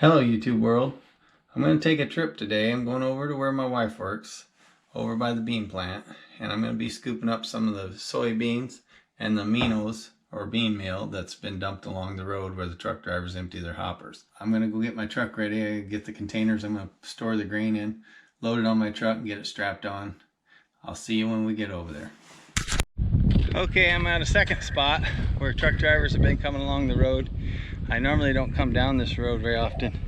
Hello YouTube world. I'm going to take a trip today. I'm going over to where my wife works, over by the bean plant, and I'm going to be scooping up some of the soybeans and the minos or bean meal that's been dumped along the road where the truck drivers empty their hoppers. I'm going to go get my truck ready, get the containers I'm going to store the grain in, load it on my truck and get it strapped on. I'll see you when we get over there. Okay, I'm at a second spot where truck drivers have been coming along the road. I normally don't come down this road very often,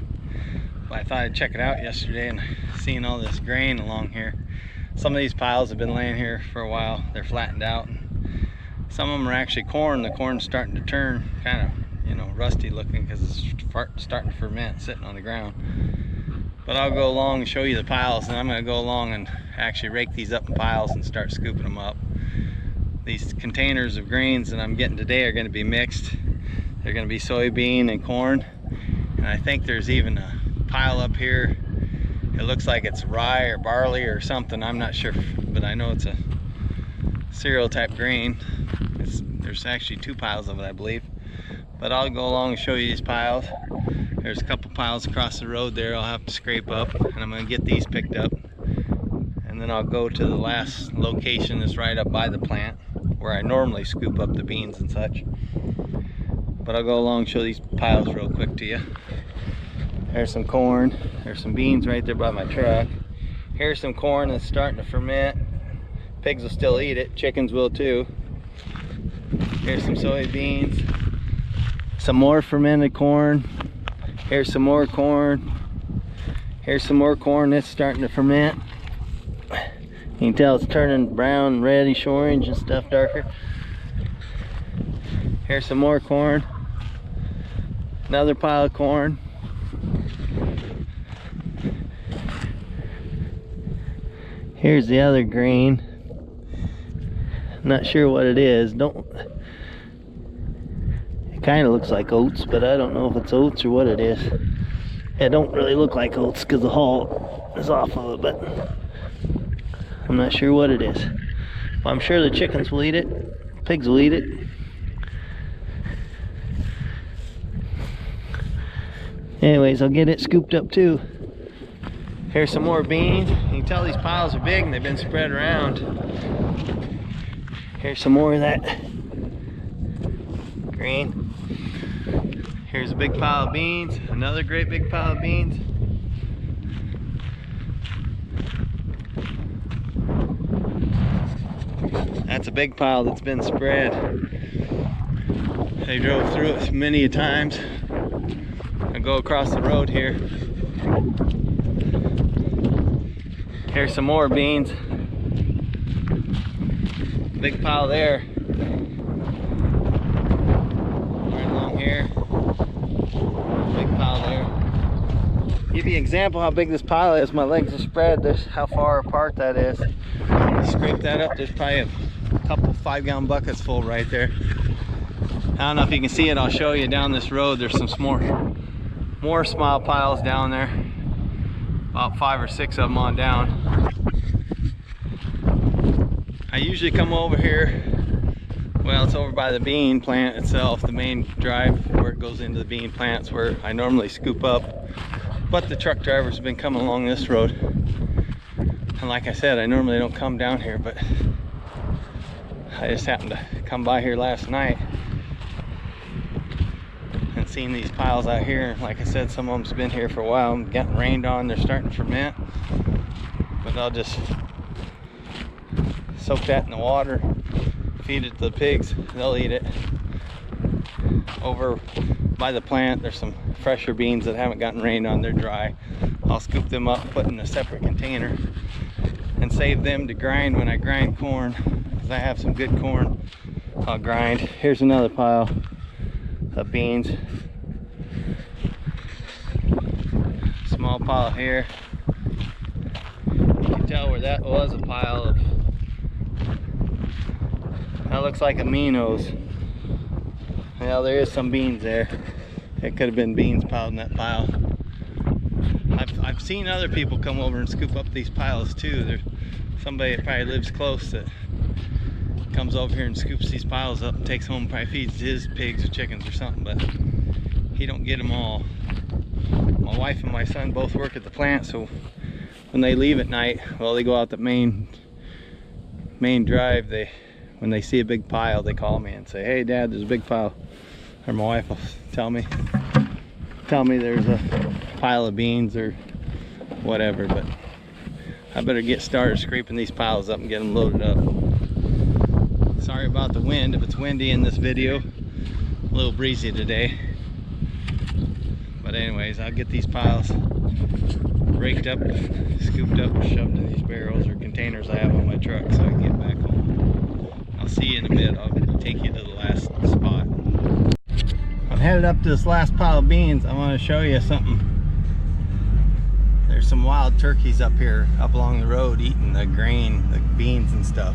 but I thought I'd check it out yesterday and seeing all this grain along here. Some of these piles have been laying here for a while. They're flattened out. Some of them are actually corn. The corn's starting to turn kind of, rusty looking because it's starting to ferment sitting on the ground. But I'll go along and show you the piles, and I'm going to go along and actually rake these up in piles and start scooping them up. These containers of grains that I'm getting today are going to be mixed. They're going to be soybean and corn, and I think there's even a pile up here. It looks like it's rye or barley or something. I'm not sure, but I know it's a cereal type grain. There's actually two piles of it, I believe. But I'll go along and show you these piles. There's a couple piles across the road there I'll have to scrape up, and I'm going to get these picked up. And then I'll go to the last location that's right up by the plant where I normally scoop up the beans and such. But I'll go along and show these piles real quick to you. There's some corn. There's some beans right there by my truck. Here's some corn that's starting to ferment. Pigs will still eat it. Chickens will too. Here's some soybeans. Some more fermented corn. Here's some more corn. Here's some more corn that's starting to ferment. You can tell it's turning brown, reddish, orange and stuff, darker. Here's some more corn. Another pile of corn. Here's the other grain. Not sure what it is. It kind of looks like oats, but I don't know if it's oats or what it is. It don't really look like oats because the hull is off of it, but I'm not sure what it is. Well, I'm sure the chickens will eat it. Pigs will eat it. Anyways, I'll get it scooped up too. Here's some more beans. You can tell these piles are big and they've been spread around. Here's some more of that grain. Here's a big pile of beans. Another great big pile of beans. That's a big pile that's been spread. They drove through it many times. I'll go across the road here. Here's some more beans. Big pile there. Right along here. Big pile there. Give you an example how big this pile is. My legs are spread. This how far apart that is. Scrape that up. There's probably a couple 5-gallon buckets full right there. I don't know if you can see it. I'll show you down this road. There's some more small piles down there. About 5 or 6 of them on down. I usually come over here. Well, it's over by the bean plant itself, the main drive where it goes into the bean plants where I normally scoop up. But the truck drivers have been coming along this road. And like I said, I normally don't come down here, but I just happened to come by here last night and seen these piles out here. Like I said, some of them's been here for a while and getting rained on. They're starting to ferment, but I'll just soak that in the water, feed it to the pigs. They'll eat it. Over by the plant, there's some fresher beans that haven't gotten rained on. They're dry. I'll scoop them up, put in a separate container, and save them to grind when I grind corn, because I have some good corn I'll grind. Here's another pile of beans. Small pile here. You can tell where that was a pile of, that looks like aminos. Well, there is some beans there. It could have been beans piled in that pile. I've seen other people come over and scoop up these piles too. There's somebody that probably lives close that comes over here and scoops these piles up and takes home, probably feeds his pigs or chickens or something, but he don't get them all My wife and my son both work at the plant, so when they leave at night, well, they go out the main drive. When they see a big pile, they call me and say, "Hey Dad, there's a big pile." Or my wife will tell me there's a pile of beans or whatever. But I better get started scraping these piles up and get them loaded up. Sorry about the wind if it's windy in this video. A little breezy today. But anyways, I'll get these piles raked up, scooped up, shoved in these barrels or containers I have on my truck so I can get back home. I'll see you in a bit. I'll take you to the last spot. I'm headed up to this last pile of beans. I want to show you something. There's some wild turkeys up here, up along the road, eating the grain, the beans and stuff.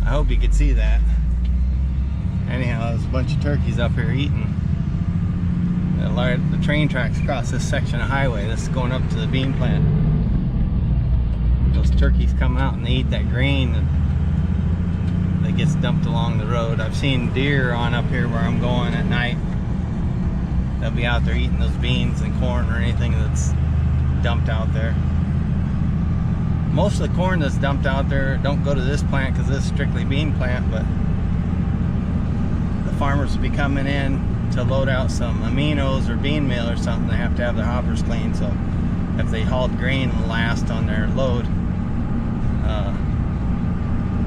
I hope you could see that. Anyhow, there's a bunch of turkeys up here eating. The train tracks across this section of highway. This is going up to the bean plant. Those turkeys come out and they eat that grain that gets dumped along the road. I've seen deer on up here where I'm going at night. They'll be out there eating those beans and corn or anything that's dumped out there. Most of the corn that's dumped out there don't go to this plant because this is strictly bean plant, but the farmers will be coming in to load out some aminos or bean meal or something. They have to have their hoppers clean, so if they hauled grain last on their load,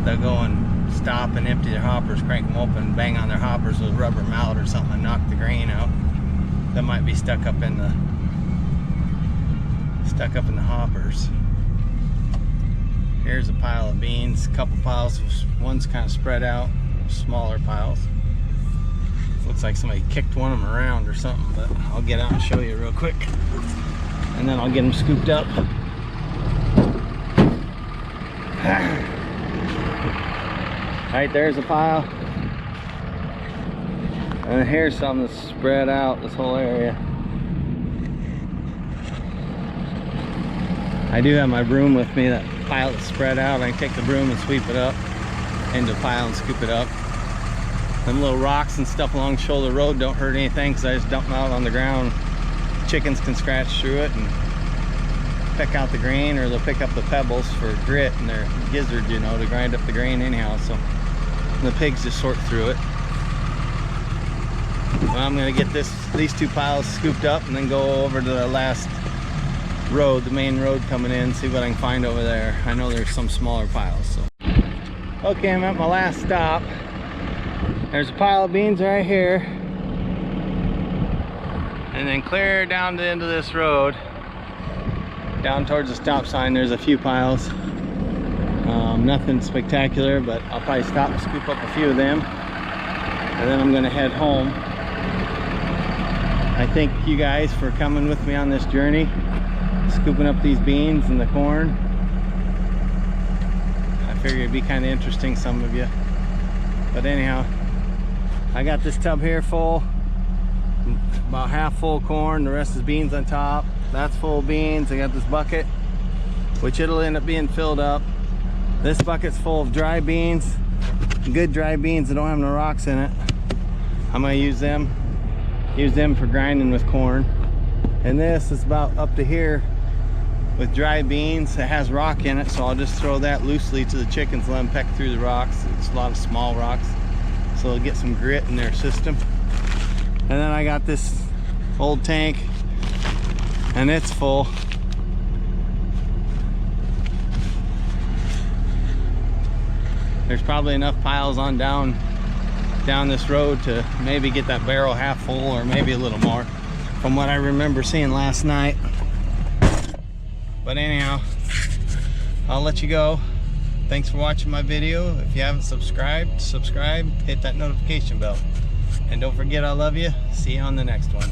they'll go and stop and empty their hoppers, crank them open, bang on their hoppers with a rubber mallet or something and knock the grain out that might be stuck up in the hoppers. Here's a pile of beans, a couple piles, one's kind of spread out, smaller piles. Looks like somebody kicked one of them around or something, but I'll get out and show you real quick. And then I'll get them scooped up. Right there's a pile. And here's some that's spread out this whole area. I do have my broom with me. That pile that's spread out, I can take the broom and sweep it up into a pile and scoop it up. Them little rocks and stuff along the shoulder road don't hurt anything because I just dump them out on the ground. Chickens can scratch through it and pick out the grain, or they'll pick up the pebbles for grit and their gizzard, you know, to grind up the grain anyhow. So the pigs just sort through it. Well, I'm gonna get these two piles scooped up and then go over to the last road, the main road coming in, see what I can find over there. I know there's some smaller piles. So okay, I'm at my last stop. There's a pile of beans right here, and then clear down the end of this road down towards the stop sign there's a few piles. Nothing spectacular, but I'll probably stop and scoop up a few of them, and then I'm gonna head home. I thank you guys for coming with me on this journey, scooping up these beans and the corn. I figured it'd be kind of interesting, some of you. But anyhow, I got this tub here full, about half full corn, the rest is beans on top. That's full of beans. I got this bucket, which it'll end up being filled up. This bucket's full of dry beans, good dry beans that don't have no rocks in it. I'm gonna use them for grinding with corn. And this is about up to here with dry beans that has rock in it, so I'll just throw that loosely to the chickens, let them peck through the rocks. It's a lot of small rocks, so they'll get some grit in their system. And then I got this old tank, and it's full. There's probably enough piles on down this road to maybe get that barrel half full, or maybe a little more, from what I remember seeing last night. But anyhow, I'll let you go. Thanks for watching my video. If you haven't subscribed, subscribe, hit that notification bell. And don't forget, I love you. See you on the next one.